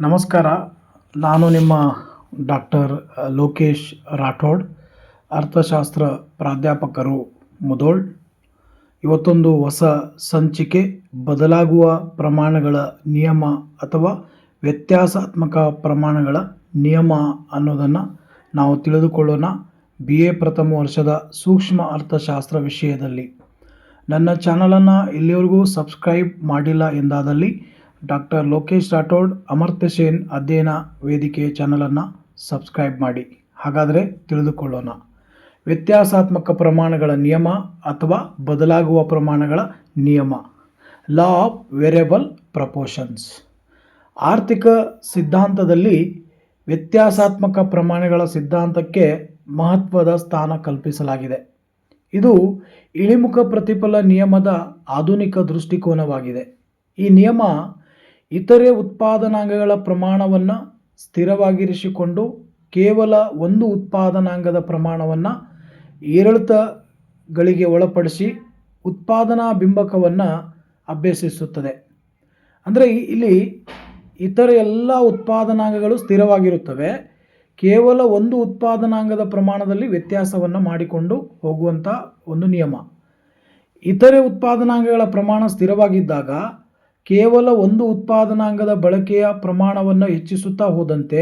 ನಮಸ್ಕಾರ. ನಾನು ನಿಮ್ಮ ಡಾಕ್ಟರ್ ಲೋಕೇಶ್ ರಾಠೋಡ್, ಅರ್ಥಶಾಸ್ತ್ರ ಪ್ರಾಧ್ಯಾಪಕರು, ಮುಧೋಳ್. ಇವತ್ತೊಂದು ಹೊಸ ಸಂಚಿಕೆ ಬದಲಾಗುವ ಪ್ರಮಾಣಗಳ ನಿಯಮ ಅಥವಾ ವ್ಯತ್ಯಾಸಾತ್ಮಕ ಪ್ರಮಾಣಗಳ ನಿಯಮ ಅನ್ನೋದನ್ನು ನಾವು ತಿಳಿದುಕೊಳ್ಳೋಣ. BA ಪ್ರಥಮ ವರ್ಷದ ಸೂಕ್ಷ್ಮ ಅರ್ಥಶಾಸ್ತ್ರ ವಿಷಯದಲ್ಲಿ. ನನ್ನ ಚಾನಲನ್ನು ಇಲ್ಲಿವರೆಗೂ ಸಬ್ಸ್ಕ್ರೈಬ್ ಮಾಡಿಲ್ಲ ಎಂದಾದಲ್ಲಿ ಡಾಕ್ಟರ್ ಲೋಕೇಶ್ ರಾಠೋಡ್ ಅಮರ್ತ್ಯ ಸೇನ್ ಅಧ್ಯಯನ ವೇದಿಕೆ ಚಾನಲನ್ನು ಸಬ್ಸ್ಕ್ರೈಬ್ ಮಾಡಿ. ಹಾಗಾದರೆ ತಿಳಿದುಕೊಳ್ಳೋಣ. ವ್ಯತ್ಯಾಸಾತ್ಮಕ ಪ್ರಮಾಣಗಳ ನಿಯಮ ಅಥವಾ ಬದಲಾಗುವ ಪ್ರಮಾಣಗಳ ನಿಯಮ, ಲಾ ಆಫ್ ವೇರಿಯಬಲ್ ಪ್ರಪೋರ್ಷನ್ಸ್. ಆರ್ಥಿಕ ಸಿದ್ಧಾಂತದಲ್ಲಿ ವ್ಯತ್ಯಾಸಾತ್ಮಕ ಪ್ರಮಾಣಗಳ ಸಿದ್ಧಾಂತಕ್ಕೆ ಮಹತ್ವದ ಸ್ಥಾನ ಕಲ್ಪಿಸಲಾಗಿದೆ. ಇದು ಇಳಿಮುಖ ಪ್ರತಿಫಲ ನಿಯಮದ ಆಧುನಿಕ ದೃಷ್ಟಿಕೋನವಾಗಿದೆ. ಈ ನಿಯಮ ಇತರೆ ಉತ್ಪಾದನಾಂಗಗಳ ಪ್ರಮಾಣವನ್ನು ಸ್ಥಿರವಾಗಿರಿಸಿಕೊಂಡು ಕೇವಲ ಒಂದು ಉತ್ಪಾದನಾಂಗದ ಪ್ರಮಾಣವನ್ನು ಏರಿಳಿತಗಳಿಗೆ ಒಳಪಡಿಸಿ ಉತ್ಪಾದನಾ ಬಿಂಬಕವನ್ನು ಅಭ್ಯಸಿಸುತ್ತದೆ. ಅಂದರೆ ಇಲ್ಲಿ ಇತರ ಎಲ್ಲ ಉತ್ಪಾದನಾಂಗಗಳು ಸ್ಥಿರವಾಗಿರುತ್ತವೆ, ಕೇವಲ ಒಂದು ಉತ್ಪಾದನಾಂಗದ ಪ್ರಮಾಣದಲ್ಲಿ ವ್ಯತ್ಯಾಸವನ್ನು ಮಾಡಿಕೊಂಡು ಹೋಗುವಂಥ ಒಂದು ನಿಯಮ. ಇತರೆ ಉತ್ಪಾದನಾಂಗಗಳ ಪ್ರಮಾಣ ಸ್ಥಿರವಾಗಿದ್ದಾಗ ಕೇವಲ ಒಂದು ಉತ್ಪಾದನಾಂಗದ ಬಳಕೆಯ ಪ್ರಮಾಣವನ್ನು ಹೆಚ್ಚಿಸುತ್ತಾ ಹೋದಂತೆ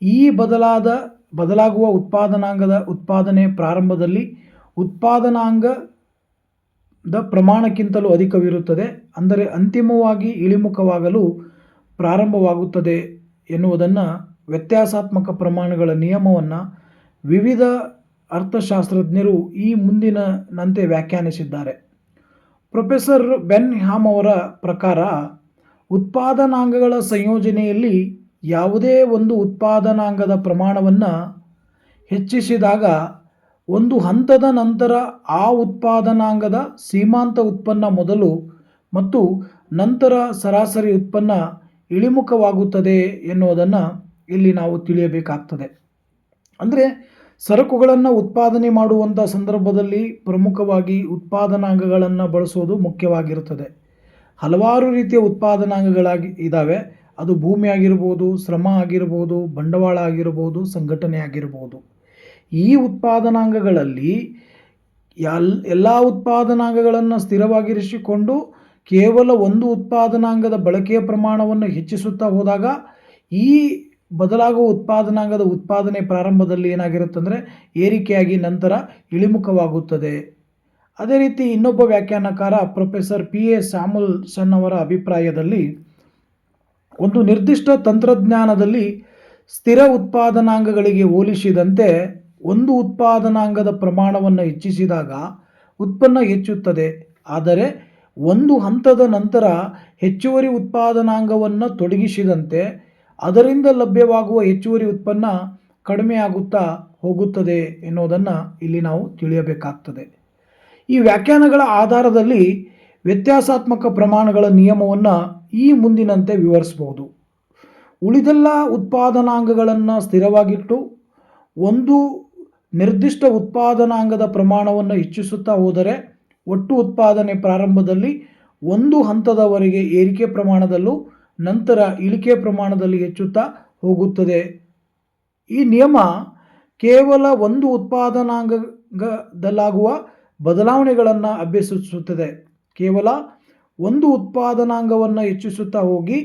ಈ ಬದಲಾಗುವ ಉತ್ಪಾದನಾಂಗದ ಉತ್ಪಾದನೆ ಪ್ರಾರಂಭದಲ್ಲಿ ಉತ್ಪಾದನಾಂಗದ ಪ್ರಮಾಣಕ್ಕಿಂತಲೂ ಅಧಿಕವಿರುತ್ತದೆ, ಅಂದರೆ ಅಂತಿಮವಾಗಿ ಇಳಿಮುಖವಾಗಲು ಪ್ರಾರಂಭವಾಗುತ್ತದೆ ಎನ್ನುವುದನ್ನು ವ್ಯತ್ಯಾಸಾತ್ಮಕ ಪ್ರಮಾಣಗಳ ನಿಯಮವನ್ನು ವಿವಿಧ ಅರ್ಥಶಾಸ್ತ್ರಜ್ಞರು ಈ ಮುಂದಿನಂತೆ ವ್ಯಾಖ್ಯಾನಿಸಿದ್ದಾರೆ. ಪ್ರೊಫೆಸರ್ ಬೆನ್ ಹ್ಯಾಮ್ ಅವರ ಪ್ರಕಾರ, ಉತ್ಪಾದನಾಂಗಗಳ ಸಂಯೋಜನೆಯಲ್ಲಿ ಯಾವುದೇ ಒಂದು ಉತ್ಪಾದನಾಂಗದ ಪ್ರಮಾಣವನ್ನು ಹೆಚ್ಚಿಸಿದಾಗ ಒಂದು ಹಂತದ ನಂತರ ಆ ಉತ್ಪಾದನಾಂಗದ ಸೀಮಾಂತ ಉತ್ಪನ್ನ ಮೊದಲು ಮತ್ತು ನಂತರ ಸರಾಸರಿ ಉತ್ಪನ್ನ ಇಳಿಮುಖವಾಗುತ್ತದೆ ಎನ್ನುವುದನ್ನು ಇಲ್ಲಿ ನಾವು ತಿಳಿಯಬೇಕಾಗ್ತದೆ. ಅಂದರೆ ಸರಕುಗಳನ್ನು ಉತ್ಪಾದನೆ ಮಾಡುವಂಥ ಸಂದರ್ಭದಲ್ಲಿ ಪ್ರಮುಖವಾಗಿ ಉತ್ಪಾದನಾಂಗಗಳನ್ನು ಬಳಸುವುದು ಮುಖ್ಯವಾಗಿರುತ್ತದೆ. ಹಲವಾರು ರೀತಿಯ ಉತ್ಪಾದನಾಂಗಗಳಾಗಿ ಇದ್ದಾವೆ. ಅದು ಭೂಮಿ ಆಗಿರ್ಬೋದು, ಶ್ರಮ ಆಗಿರ್ಬೋದು, ಬಂಡವಾಳ ಆಗಿರ್ಬೋದು, ಸಂಘಟನೆ ಆಗಿರ್ಬೋದು. ಈ ಉತ್ಪಾದನಾಂಗಗಳಲ್ಲಿ ಎಲ್ಲ ಉತ್ಪಾದನಾಂಗಗಳನ್ನು ಸ್ಥಿರವಾಗಿರಿಸಿಕೊಂಡು ಕೇವಲ ಒಂದು ಉತ್ಪಾದನಾಂಗದ ಬಳಕೆಯ ಪ್ರಮಾಣವನ್ನು ಹೆಚ್ಚಿಸುತ್ತಾ ಹೋದಾಗ ಈ ಬದಲಾಗುವ ಉತ್ಪಾದನಾಂಗದ ಉತ್ಪಾದನೆ ಪ್ರಾರಂಭದಲ್ಲಿ ಏನಾಗಿರುತ್ತಂದರೆ ಏರಿಕೆಯಾಗಿ ನಂತರ ಇಳಿಮುಖವಾಗುತ್ತದೆ. ಅದೇ ರೀತಿ ಇನ್ನೊಬ್ಬ ವ್ಯಾಖ್ಯಾನಕಾರ ಪ್ರೊಫೆಸರ್ PA ಸ್ಯಾಮುಲ್ಸನ್ ಅವರ ಅಭಿಪ್ರಾಯದಲ್ಲಿ, ಒಂದು ನಿರ್ದಿಷ್ಟ ತಂತ್ರಜ್ಞಾನದಲ್ಲಿ ಸ್ಥಿರ ಉತ್ಪಾದನಾಂಗಗಳಿಗೆ ಹೋಲಿಸಿದಂತೆ ಒಂದು ಉತ್ಪಾದನಾಂಗದ ಪ್ರಮಾಣವನ್ನು ಹೆಚ್ಚಿಸಿದಾಗ ಉತ್ಪನ್ನ ಹೆಚ್ಚುತ್ತದೆ, ಆದರೆ ಒಂದು ಹಂತದ ನಂತರ ಹೆಚ್ಚುವರಿ ಉತ್ಪಾದನಾಂಗವನ್ನು ತೊಡಗಿಸಿದಂತೆ ಅದರಿಂದ ಲಭ್ಯವಾಗುವ ಹೆಚ್ಚುವರಿ ಉತ್ಪನ್ನ ಕಡಿಮೆಯಾಗುತ್ತಾ ಹೋಗುತ್ತದೆ ಎನ್ನುವುದನ್ನು ಇಲ್ಲಿ ನಾವು ತಿಳಿಯಬೇಕಾಗ್ತದೆ. ಈ ವ್ಯಾಖ್ಯಾನಗಳ ಆಧಾರದಲ್ಲಿ ವ್ಯತ್ಯಾಸಾತ್ಮಕ ಪ್ರಮಾಣಗಳ ನಿಯಮವನ್ನು ಈ ಮುಂದಿನಂತೆ ವಿವರಿಸಬಹುದು. ಉಳಿದೆಲ್ಲ ಉತ್ಪಾದನಾಂಗಗಳನ್ನು ಸ್ಥಿರವಾಗಿಟ್ಟು ಒಂದು ನಿರ್ದಿಷ್ಟ ಉತ್ಪಾದನಾಂಗದ ಪ್ರಮಾಣವನ್ನು ಹೆಚ್ಚಿಸುತ್ತಾ ಹೋದರೆ ಒಟ್ಟು ಉತ್ಪಾದನೆ ಪ್ರಾರಂಭದಲ್ಲಿ ಒಂದು ಹಂತದವರೆಗೆ ಏರಿಕೆ ಪ್ರಮಾಣದಲ್ಲೂ ನಂತರ ಇಳಿಕೆ ಪ್ರಮಾಣದಲ್ಲಿ ಹೆಚ್ಚುತ್ತಾ ಹೋಗುತ್ತದೆ. ಈ ನಿಯಮ ಕೇವಲ ಒಂದು ಉತ್ಪಾದನಾಂಗದಲ್ಲಾಗುವ ಬದಲಾವಣೆಗಳನ್ನು ಅಭ್ಯಸಿಸುತ್ತದೆ. ಕೇವಲ ಒಂದು ಉತ್ಪಾದನಾಂಗವನ್ನು ಹೆಚ್ಚಿಸುತ್ತಾ ಹೋಗಿ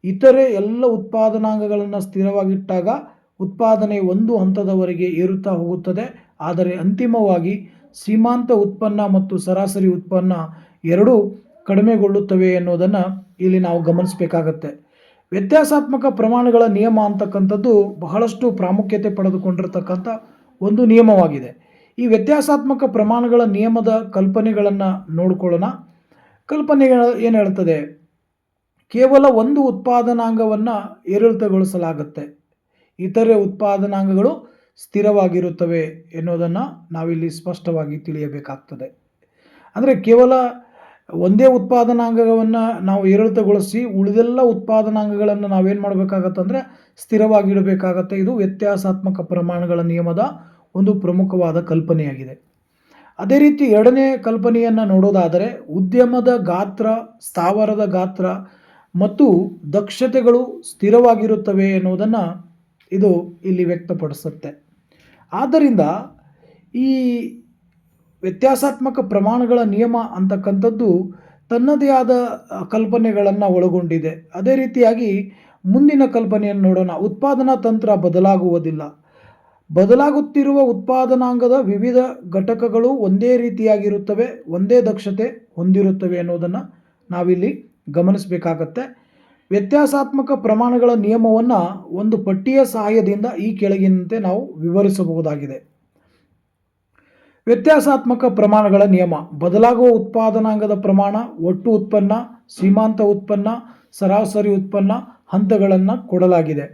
ಇತರೆ ಎಲ್ಲ ಉತ್ಪಾದನಾಂಗಗಳನ್ನು ಸ್ಥಿರವಾಗಿಟ್ಟಾಗ ಉತ್ಪಾದನೆ ಒಂದು ಹಂತದವರೆಗೆ ಏರುತ್ತಾ ಹೋಗುತ್ತದೆ, ಆದರೆ ಅಂತಿಮವಾಗಿ ಸೀಮಾಂತ ಉತ್ಪನ್ನ ಮತ್ತು ಸರಾಸರಿ ಉತ್ಪನ್ನ ಎರಡೂ ಕಡಿಮೆಗೊಳ್ಳುತ್ತವೆ ಎನ್ನುವುದನ್ನು ಇಲ್ಲಿ ನಾವು ಗಮನಿಸಬೇಕಾಗತ್ತೆ. ವ್ಯತ್ಯಾಸಾತ್ಮಕ ಪ್ರಮಾಣಗಳ ನಿಯಮ ಅಂತಕ್ಕಂಥದ್ದು ಬಹಳಷ್ಟು ಪ್ರಾಮುಖ್ಯತೆ ಪಡೆದುಕೊಂಡಿರ್ತಕ್ಕಂಥ ಒಂದು ನಿಯಮವಾಗಿದೆ. ಈ ವ್ಯತ್ಯಾಸಾತ್ಮಕ ಪ್ರಮಾಣಗಳ ನಿಯಮದ ಕಲ್ಪನೆಗಳನ್ನು ನೋಡಿಕೊಳ್ಳೋಣ. ಕಲ್ಪನೆ ಏನು ಹೇಳ್ತದೆ? ಕೇವಲ ಒಂದು ಉತ್ಪಾದನಾಂಗವನ್ನು ಏರಿಳಿತಗೊಳಿಸಲಾಗುತ್ತೆ, ಇತರೆ ಉತ್ಪಾದನಾಂಗಗಳು ಸ್ಥಿರವಾಗಿರುತ್ತವೆ ಎನ್ನುವುದನ್ನು ನಾವಿಲ್ಲಿ ಸ್ಪಷ್ಟವಾಗಿ ತಿಳಿಯಬೇಕಾಗ್ತದೆ. ಅಂದರೆ ಕೇವಲ ಒಂದೇ ಉತ್ಪಾದನಾಂಗವನ್ನು ನಾವು ಏರಿಳಿತಗೊಳಿಸಿ ಉಳಿದೆಲ್ಲ ಉತ್ಪಾದನಾಂಗಗಳನ್ನು ನಾವೇನು ಮಾಡಬೇಕಾಗತ್ತಂದರೆ ಸ್ಥಿರವಾಗಿಡಬೇಕಾಗತ್ತೆ. ಇದು ವ್ಯತ್ಯಾಸಾತ್ಮಕ ಪ್ರಮಾಣಗಳ ನಿಯಮದ ಒಂದು ಪ್ರಮುಖವಾದ ಕಲ್ಪನೆಯಾಗಿದೆ. ಅದೇ ರೀತಿ ಎರಡನೇ ಕಲ್ಪನೆಯನ್ನು ನೋಡೋದಾದರೆ, ಉದ್ಯಮದ ಗಾತ್ರ, ಸ್ಥಾವರದ ಗಾತ್ರ ಮತ್ತು ದಕ್ಷತೆಗಳು ಸ್ಥಿರವಾಗಿರುತ್ತವೆ ಎನ್ನುವುದನ್ನು ಇದು ಇಲ್ಲಿ ವ್ಯಕ್ತಪಡಿಸುತ್ತೆ. ಆದ್ದರಿಂದ ಈ ವ್ಯತ್ಯಾಸಾತ್ಮಕ ಪ್ರಮಾಣಗಳ ನಿಯಮ ಅಂತಕ್ಕಂಥದ್ದು ತನ್ನದೇ ಆದ ಕಲ್ಪನೆಗಳನ್ನು ಒಳಗೊಂಡಿದೆ. ಅದೇ ರೀತಿಯಾಗಿ ಮುಂದಿನ ಕಲ್ಪನೆಯನ್ನು ನೋಡೋಣ. ಉತ್ಪಾದನಾ ತಂತ್ರ ಬದಲಾಗುವುದಿಲ್ಲ. ಬದಲಾಗುತ್ತಿರುವ ಉತ್ಪಾದನಾಂಗದ ವಿವಿಧ ಘಟಕಗಳು ಒಂದೇ ರೀತಿಯಾಗಿರುತ್ತವೆ, ಒಂದೇ ದಕ್ಷತೆ ಹೊಂದಿರುತ್ತವೆ ಎನ್ನುವುದನ್ನು ನಾವಿಲ್ಲಿ ಗಮನಿಸಬೇಕಾಗತ್ತೆ. ವ್ಯತ್ಯಾಸಾತ್ಮಕ ಪ್ರಮಾಣಗಳ ನಿಯಮವನ್ನು ಒಂದು ಪಟ್ಟಿಯ ಸಹಾಯದಿಂದ ಈ ಕೆಳಗಿನಂತೆ ನಾವು ವಿವರಿಸಬಹುದಾಗಿದೆ. ವ್ಯತ್ಯಾಸಾತ್ಮಕ ಪ್ರಮಾಣಗಳ ನಿಯಮ: ಬದಲಾಗುವ ಉತ್ಪಾದನಾಂಗದ ಪ್ರಮಾಣ, ಒಟ್ಟು ಉತ್ಪನ್ನ, ಸೀಮಾಂತ ಉತ್ಪನ್ನ, ಸರಾಸರಿ ಉತ್ಪನ್ನ ಹಂತಗಳನ್ನು ಕೊಡಲಾಗಿದೆ.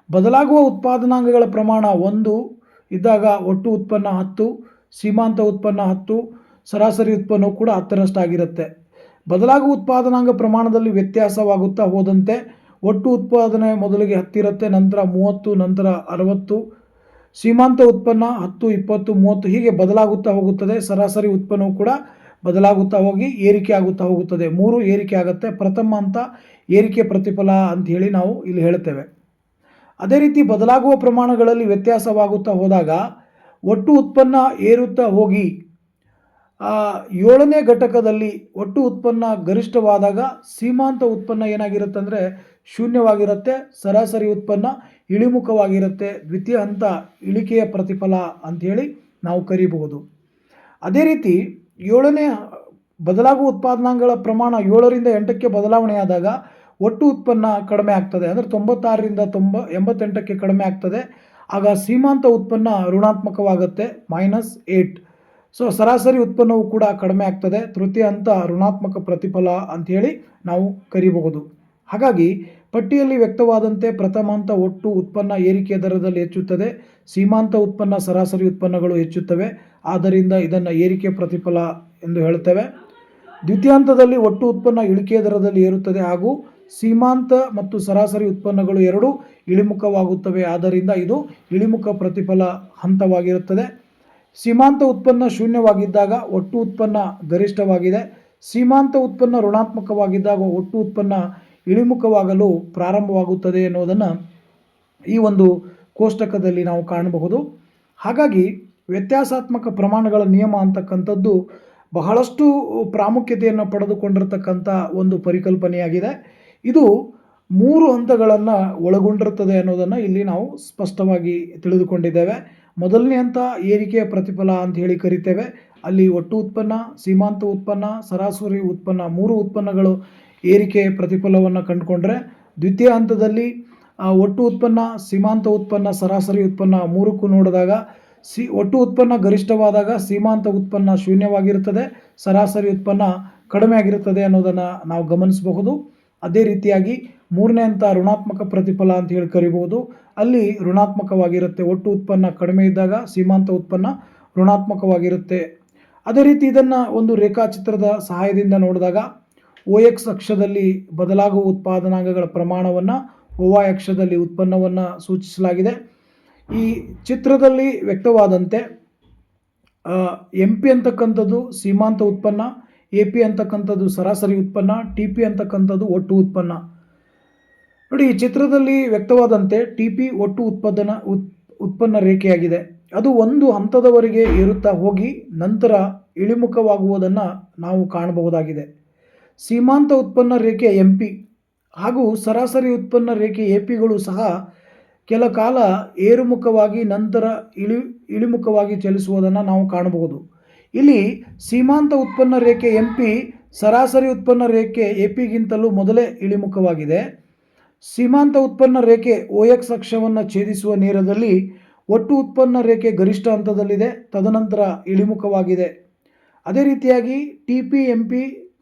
ಬದಲಾಗುವ ಉತ್ಪಾದನಾಂಗಗಳ ಪ್ರಮಾಣ 1 ಇದ್ದಾಗ ಒಟ್ಟು ಉತ್ಪನ್ನ 10, ಸೀಮಾಂತ ಉತ್ಪನ್ನ 10, ಸರಾಸರಿ ಉತ್ಪನ್ನವು ಕೂಡ 10ರಷ್ಟಾಗಿರುತ್ತೆ. ಬದಲಾಗುವ ಉತ್ಪಾದನಾಂಗ ಪ್ರಮಾಣದಲ್ಲಿ ವ್ಯತ್ಯಾಸವಾಗುತ್ತಾ ಹೋದಂತೆ ಒಟ್ಟು ಉತ್ಪಾದನೆ ಮೊದಲಿಗೆ 10 ಇರುತ್ತೆ, ನಂತರ 30, ನಂತರ 60. ಸೀಮಾಂತ ಉತ್ಪನ್ನ 10, 20, 30 ಹೀಗೆ ಬದಲಾಗುತ್ತಾ ಹೋಗುತ್ತದೆ. ಸರಾಸರಿ ಉತ್ಪನ್ನವು ಕೂಡ ಬದಲಾಗುತ್ತಾ ಹೋಗಿ ಏರಿಕೆ ಆಗುತ್ತಾ ಹೋಗುತ್ತದೆ. 3 ಏರಿಕೆ ಆಗುತ್ತೆ. ಪ್ರಥಮ ಹಂತ ಏರಿಕೆ ಪ್ರತಿಫಲ ಅಂತ ಹೇಳಿ ನಾವು ಇಲ್ಲಿ ಹೇಳ್ತೇವೆ. ಅದೇ ರೀತಿ ಬದಲಾಗುವ ಪ್ರಮಾಣಗಳಲ್ಲಿ ವ್ಯತ್ಯಾಸವಾಗುತ್ತಾ ಹೋದಾಗ ಒಟ್ಟು ಉತ್ಪನ್ನ ಏರುತ್ತಾ ಹೋಗಿ 7ನೇ ಘಟಕದಲ್ಲಿ ಒಟ್ಟು ಉತ್ಪನ್ನ ಗರಿಷ್ಠವಾದಾಗ ಸೀಮಾಂತ ಉತ್ಪನ್ನ ಏನಾಗಿರುತ್ತೆ ಅಂದರೆ ಶೂನ್ಯವಾಗಿರುತ್ತೆ, ಸರಾಸರಿ ಉತ್ಪನ್ನ ಇಳಿಮುಖವಾಗಿರುತ್ತೆ. ದ್ವಿತೀಯ ಹಂತ ಇಳಿಕೆಯ ಪ್ರತಿಫಲ ಅಂಥೇಳಿ ನಾವು ಕರೀಬಹುದು. ಅದೇ ರೀತಿ 7ನೇ ಬದಲಾಗುವ ಉತ್ಪಾದನಾಂಗಗಳ ಪ್ರಮಾಣ 7ರಿಂದ 8ಕ್ಕೆ ಬದಲಾವಣೆಯಾದಾಗ ಒಟ್ಟು ಉತ್ಪನ್ನ ಕಡಿಮೆ ಆಗ್ತದೆ. ಅಂದರೆ 96ರಿಂದ 88ಕ್ಕೆ ಕಡಿಮೆ ಆಗ್ತದೆ. ಆಗ ಸೀಮಾಂತ ಉತ್ಪನ್ನ ಋಣಾತ್ಮಕವಾಗುತ್ತೆ, -8. ಸೊ ಸರಾಸರಿ ಉತ್ಪನ್ನವು ಕೂಡ ಕಡಿಮೆ ಆಗ್ತದೆ. ತೃತೀಯ ಹಂತ ಋಣಾತ್ಮಕ ಪ್ರತಿಫಲ ಅಂಥೇಳಿ ನಾವು ಕರೀಬಹುದು. ಹಾಗಾಗಿ ಪಟ್ಟಿಯಲ್ಲಿ ವ್ಯಕ್ತವಾದಂತೆ ಪ್ರಥಮ ಹಂತ ಒಟ್ಟು ಉತ್ಪನ್ನ ಏರಿಕೆಯ ದರದಲ್ಲಿ ಹೆಚ್ಚುತ್ತದೆ, ಸೀಮಾಂತ ಉತ್ಪನ್ನ ಸರಾಸರಿ ಉತ್ಪನ್ನಗಳು ಹೆಚ್ಚುತ್ತವೆ. ಆದ್ದರಿಂದ ಇದನ್ನು ಏರಿಕೆ ಪ್ರತಿಫಲ ಎಂದು ಹೇಳ್ತೇವೆ. ದ್ವಿತೀಯ ಹಂತದಲ್ಲಿ ಒಟ್ಟು ಉತ್ಪನ್ನ ಇಳಿಕೆಯ ದರದಲ್ಲಿ ಏರುತ್ತದೆ ಹಾಗೂ ಸೀಮಾಂತ ಮತ್ತು ಸರಾಸರಿ ಉತ್ಪನ್ನಗಳು ಎರಡೂ ಇಳಿಮುಖವಾಗುತ್ತವೆ. ಆದ್ದರಿಂದ ಇದು ಇಳಿಮುಖ ಪ್ರತಿಫಲ ಹಂತವಾಗಿರುತ್ತದೆ. ಸೀಮಾಂತ ಉತ್ಪನ್ನ ಶೂನ್ಯವಾಗಿದ್ದಾಗ ಒಟ್ಟು ಉತ್ಪನ್ನ ಗರಿಷ್ಠವಾಗಿದೆ. ಸೀಮಾಂತ ಉತ್ಪನ್ನ ಋಣಾತ್ಮಕವಾಗಿದ್ದಾಗ ಒಟ್ಟು ಉತ್ಪನ್ನ ಇಳಿಮುಖವಾಗಲು ಪ್ರಾರಂಭವಾಗುತ್ತದೆ ಎನ್ನುವುದನ್ನು ಈ ಒಂದು ಕೋಷ್ಟಕದಲ್ಲಿ ನಾವು ಕಾಣಬಹುದು. ಹಾಗಾಗಿ ವ್ಯತ್ಯಾಸಾತ್ಮಕ ಪ್ರಮಾಣಗಳ ನಿಯಮ ಅಂತಕ್ಕಂಥದ್ದು ಬಹಳಷ್ಟು ಪ್ರಾಮುಖ್ಯತೆಯನ್ನು ಪಡೆದುಕೊಂಡಿರತಕ್ಕಂಥ ಒಂದು ಪರಿಕಲ್ಪನೆಯಾಗಿದೆ. ಇದು 3 ಹಂತಗಳನ್ನು ಒಳಗೊಂಡಿರುತ್ತದೆ ಅನ್ನೋದನ್ನು ಇಲ್ಲಿ ನಾವು ಸ್ಪಷ್ಟವಾಗಿ ತಿಳಿದುಕೊಂಡಿದ್ದೇವೆ. ಮೊದಲನೇ ಹಂತ ಏರಿಕೆಯ ಪ್ರತಿಫಲ ಅಂತ ಹೇಳಿ ಕರಿತೇವೆ. ಅಲ್ಲಿ ಒಟ್ಟು ಉತ್ಪನ್ನ, ಸೀಮಾಂತ ಉತ್ಪನ್ನ, ಸರಾಸರಿ ಉತ್ಪನ್ನ 3 ಉತ್ಪನ್ನಗಳು ಏರಿಕೆ ಪ್ರತಿಫಲವನ್ನು ಕಂಡುಕೊಂಡ್ರೆ, ದ್ವಿತೀಯ ಹಂತದಲ್ಲಿ ಒಟ್ಟು ಉತ್ಪನ್ನ, ಸೀಮಾಂತ ಉತ್ಪನ್ನ, ಸರಾಸರಿ ಉತ್ಪನ್ನ 3ಕ್ಕೂ ನೋಡಿದಾಗ ಒಟ್ಟು ಉತ್ಪನ್ನ ಗರಿಷ್ಠವಾದಾಗ ಸೀಮಾಂತ ಉತ್ಪನ್ನ ಶೂನ್ಯವಾಗಿರುತ್ತದೆ, ಸರಾಸರಿ ಉತ್ಪನ್ನ ಕಡಿಮೆ ಆಗಿರುತ್ತದೆ ಅನ್ನೋದನ್ನು ನಾವು ಗಮನಿಸಬಹುದು. ಅದೇ ರೀತಿಯಾಗಿ 3ನೇ ಹಂತ ಋಣಾತ್ಮಕ ಪ್ರತಿಫಲ ಅಂತ ಹೇಳಿ ಕರಿಬಹುದು. ಅಲ್ಲಿ ಋಣಾತ್ಮಕವಾಗಿರುತ್ತೆ. ಒಟ್ಟು ಉತ್ಪನ್ನ ಕಡಿಮೆ ಇದ್ದಾಗ ಸೀಮಾಂತ ಉತ್ಪನ್ನ ಋಣಾತ್ಮಕವಾಗಿರುತ್ತೆ. ಅದೇ ರೀತಿ ಇದನ್ನು ಒಂದು ರೇಖಾಚಿತ್ರದ ಸಹಾಯದಿಂದ ನೋಡಿದಾಗ OX ಅಕ್ಷದಲ್ಲಿ ಬದಲಾಗುವ ಉತ್ಪಾದನಾಂಗಗಳ ಪ್ರಮಾಣವನ್ನು, OY ಅಕ್ಷದಲ್ಲಿ ಉತ್ಪನ್ನವನ್ನು ಸೂಚಿಸಲಾಗಿದೆ. ಈ ಚಿತ್ರದಲ್ಲಿ ವ್ಯಕ್ತವಾದಂತೆ MP ಅಂತಕ್ಕಂಥದ್ದು ಸೀಮಾಂತ ಉತ್ಪನ್ನ, AP ಅಂತಕ್ಕಂಥದ್ದು ಸರಾಸರಿ ಉತ್ಪನ್ನ, TP ಅಂತಕ್ಕಂಥದ್ದು ಒಟ್ಟು ಉತ್ಪನ್ನ. ನೋಡಿ, ಈ ಚಿತ್ರದಲ್ಲಿ ವ್ಯಕ್ತವಾದಂತೆ TP ಒಟ್ಟು ಉತ್ಪನ್ನ ರೇಖೆಯಾಗಿದೆ. ಅದು ಒಂದು ಹಂತದವರೆಗೆ ಏರುತ್ತಾ ಹೋಗಿ ನಂತರ ಇಳಿಮುಖವಾಗುವುದನ್ನು ನಾವು ಕಾಣಬಹುದಾಗಿದೆ. ಸೀಮಾಂತ ಉತ್ಪನ್ನ ರೇಖೆ MP ಹಾಗೂ ಸರಾಸರಿ ಉತ್ಪನ್ನ ರೇಖೆ APಗಳು ಸಹ ಕೆಲ ಕಾಲ ಏರುಮುಖವಾಗಿ ನಂತರ ಇಳಿಮುಖವಾಗಿ ಚಲಿಸುವುದನ್ನು ನಾವು ಕಾಣಬಹುದು. ಇಲ್ಲಿ ಸೀಮಾಂತ ಉತ್ಪನ್ನ ರೇಖೆ MP ಸರಾಸರಿ ಉತ್ಪನ್ನ ರೇಖೆ APಗಿಂತಲೂ ಮೊದಲೇ ಇಳಿಮುಖವಾಗಿದೆ. ಸೀಮಾಂತ ಉತ್ಪನ್ನ ರೇಖೆ OX ಅಕ್ಷವನ್ನು ಛೇದಿಸುವ ನೇರದಲ್ಲಿ ಒಟ್ಟು ಉತ್ಪನ್ನ ರೇಖೆ ಗರಿಷ್ಠ ಹಂತದಲ್ಲಿದೆ, ತದನಂತರ ಇಳಿಮುಖವಾಗಿದೆ. ಅದೇ ರೀತಿಯಾಗಿ TP, MP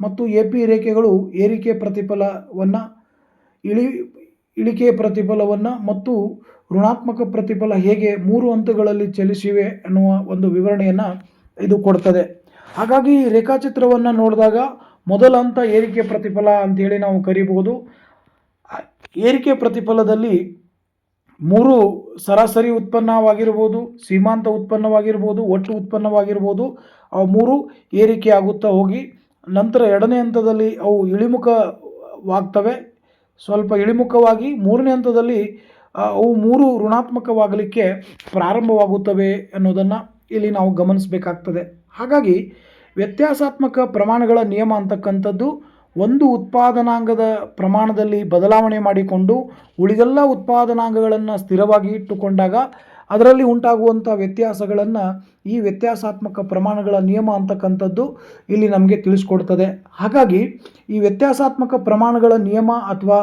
ಮತ್ತು AP ರೇಖೆಗಳು ಏರಿಕೆ ಪ್ರತಿಫಲವನ್ನು, ಇಳಿಕೆಯ ಪ್ರತಿಫಲವನ್ನು ಮತ್ತು ಋಣಾತ್ಮಕ ಪ್ರತಿಫಲ ಹೇಗೆ 3 ಹಂತಗಳಲ್ಲಿ ಚಲಿಸಿವೆ ಅನ್ನುವ ಒಂದು ವಿವರಣೆಯನ್ನು ಇದು ಕೊಡ್ತದೆ. ಹಾಗಾಗಿ ಈ ರೇಖಾಚಿತ್ರವನ್ನು ನೋಡಿದಾಗ ಮೊದಲ ಹಂತ ಏರಿಕೆ ಪ್ರತಿಫಲ ಅಂತೇಳಿ ನಾವು ಕರೀಬಹುದು. ಏರಿಕೆ ಪ್ರತಿಫಲದಲ್ಲಿ 3 ಸರಾಸರಿ ಉತ್ಪನ್ನವಾಗಿರ್ಬೋದು, ಸೀಮಾಂತ ಉತ್ಪನ್ನವಾಗಿರ್ಬೋದು, ಒಟ್ಟು ಉತ್ಪನ್ನವಾಗಿರ್ಬೋದು, ಅವು 3 ಏರಿಕೆ ಆಗುತ್ತಾ ಹೋಗಿ ನಂತರ ಎರಡನೇ ಹಂತದಲ್ಲಿ ಅವು ಇಳಿಮುಖವಾಗ್ತವೆ. ಸ್ವಲ್ಪ ಇಳಿಮುಖವಾಗಿ 3ನೇ ಹಂತದಲ್ಲಿ ಅವು 3 ಋಣಾತ್ಮಕವಾಗಲಿಕ್ಕೆ ಪ್ರಾರಂಭವಾಗುತ್ತವೆ ಅನ್ನೋದನ್ನು ಇಲ್ಲಿ ನಾವು ಗಮನಿಸಬೇಕಾಗ್ತದೆ. ಹಾಗಾಗಿ ವ್ಯತ್ಯಾಸಾತ್ಮಕ ಪ್ರಮಾಣಗಳ ನಿಯಮ ಅಂತಕ್ಕಂಥದ್ದು ಒಂದು ಉತ್ಪಾದನಾಂಗದ ಪ್ರಮಾಣದಲ್ಲಿ ಬದಲಾವಣೆ ಮಾಡಿಕೊಂಡು ಉಳಿದೆಲ್ಲ ಉತ್ಪಾದನಾಂಗಗಳನ್ನು ಸ್ಥಿರವಾಗಿ ಇಟ್ಟುಕೊಂಡಾಗ ಅದರಲ್ಲಿ ಉಂಟಾಗುವಂಥ ವ್ಯತ್ಯಾಸಗಳನ್ನು ಈ ವ್ಯತ್ಯಾಸಾತ್ಮಕ ಪ್ರಮಾಣಗಳ ನಿಯಮ ಅಂತಕ್ಕಂಥದ್ದು ಇಲ್ಲಿ ನಮಗೆ ತಿಳಿಸ್ಕೊಡ್ತದೆ. ಹಾಗಾಗಿ ಈ ವ್ಯತ್ಯಾಸಾತ್ಮಕ ಪ್ರಮಾಣಗಳ ನಿಯಮ ಅಥವಾ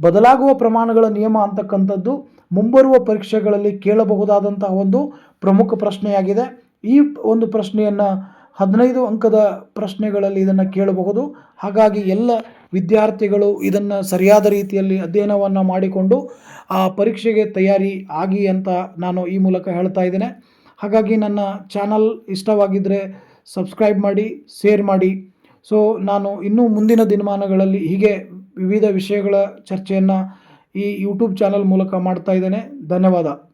ಬದಲಾಗುವ ಪ್ರಮಾಣಗಳ ನಿಯಮ ಅಂತಕ್ಕಂಥದ್ದು ಮುಂಬರುವ ಪರೀಕ್ಷೆಗಳಲ್ಲಿ ಕೇಳಬಹುದಾದಂತಹ ಒಂದು ಪ್ರಮುಖ ಪ್ರಶ್ನೆಯಾಗಿದೆ. ಈ ಒಂದು ಪ್ರಶ್ನೆಯನ್ನು 15 ಅಂಕದ ಪ್ರಶ್ನೆಗಳಲ್ಲಿ ಇದನ್ನು ಕೇಳಬಹುದು. ಹಾಗಾಗಿ ಎಲ್ಲ ವಿದ್ಯಾರ್ಥಿಗಳು ಇದನ್ನು ಸರಿಯಾದ ರೀತಿಯಲ್ಲಿ ಅಧ್ಯಯನವನ್ನು ಮಾಡಿಕೊಂಡು ಆ ಪರೀಕ್ಷೆಗೆ ತಯಾರಿ ಆಗಿ ಅಂತ ನಾನು ಈ ಮೂಲಕ ಹೇಳ್ತಾ ಇದ್ದೇನೆ. ಹಾಗಾಗಿ ನನ್ನ ಚಾನಲ್ ಇಷ್ಟವಾಗಿದ್ದರೆ ಸಬ್ಸ್ಕ್ರೈಬ್ ಮಾಡಿ, ಶೇರ್ ಮಾಡಿ. ಸೊ ನಾನು ಇನ್ನೂ ಮುಂದಿನ ದಿನಮಾನಗಳಲ್ಲಿ ಹೀಗೆ ವಿವಿಧ ವಿಷಯಗಳ ಚರ್ಚೆಯನ್ನು ಈ ಯೂಟ್ಯೂಬ್ ಚಾನಲ್ ಮೂಲಕ ಮಾಡ್ತಾ ಇದ್ದೇನೆ. ಧನ್ಯವಾದ.